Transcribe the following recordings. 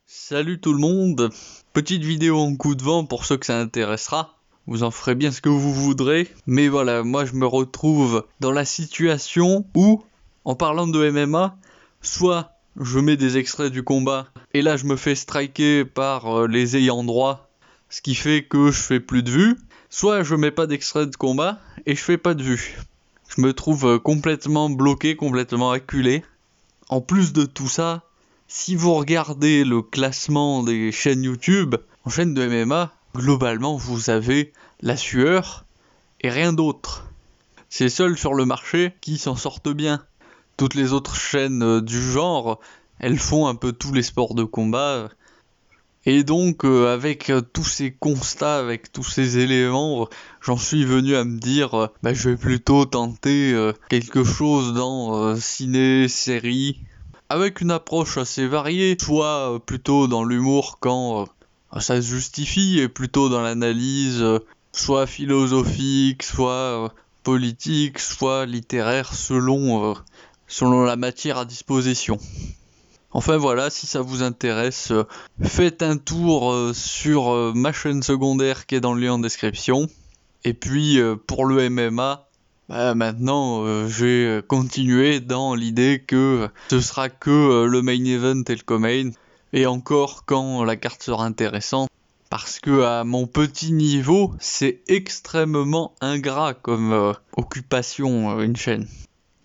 Salut tout le monde, petite vidéo en coup de vent pour ceux que ça intéressera, vous en ferez bien ce que vous voudrez, mais voilà, moi je me retrouve dans la situation où, en parlant de MMA, soit je mets des extraits du combat, et là je me fais striker par les ayants droit, ce qui fait que je fais plus de vues, soit je mets pas d'extrait de combat, et je fais pas de vues. Je me trouve complètement bloqué, complètement acculé. En plus de tout ça, si vous regardez le classement des chaînes YouTube, en chaîne de MMA, globalement vous avez la sueur et rien d'autre. C'est seul sur le marché qui s'en sortent bien. Toutes les autres chaînes du genre, elles font un peu tous les sports de combat. Et donc avec tous ces constats, avec tous ces éléments, j'en suis venu à me dire je vais plutôt tenter quelque chose dans ciné, série, avec une approche assez variée, soit plutôt dans l'humour quand ça se justifie, et plutôt dans l'analyse, soit philosophique, soit politique, soit littéraire, selon la matière à disposition. Enfin voilà, si ça vous intéresse, faites un tour sur ma chaîne secondaire qui est dans le lien en description. Et puis pour le MMA, maintenant je vais continuer dans l'idée que ce sera que le main event et le co-main, et encore quand la carte sera intéressante, parce que à mon petit niveau, c'est extrêmement ingrat comme occupation une chaîne.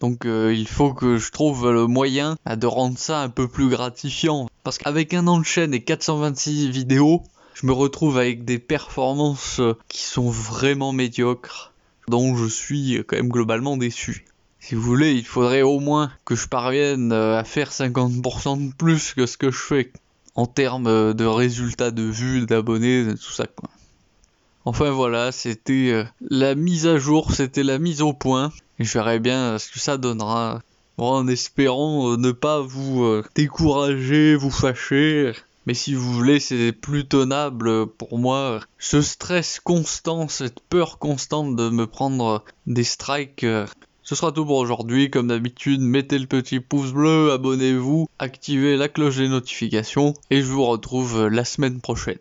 Donc il faut que je trouve le moyen de rendre ça un peu plus gratifiant. Parce qu'avec un an de chaîne et 426 vidéos, je me retrouve avec des performances qui sont vraiment médiocres, dont je suis quand même globalement déçu. Si vous voulez, il faudrait au moins que je parvienne à faire 50% de plus que ce que je fais, en termes de résultats de vues, d'abonnés, tout ça quoi. Enfin voilà, c'était la mise à jour, c'était la mise au point. Et je verrai bien ce que ça donnera. Bon, en espérant ne pas vous décourager, vous fâcher. Mais si vous voulez, c'est plus tenable pour moi. Ce stress constant, cette peur constante de me prendre des strikes. Ce sera tout pour aujourd'hui. Comme d'habitude, mettez le petit pouce bleu, abonnez-vous, activez la cloche des notifications. Et je vous retrouve la semaine prochaine.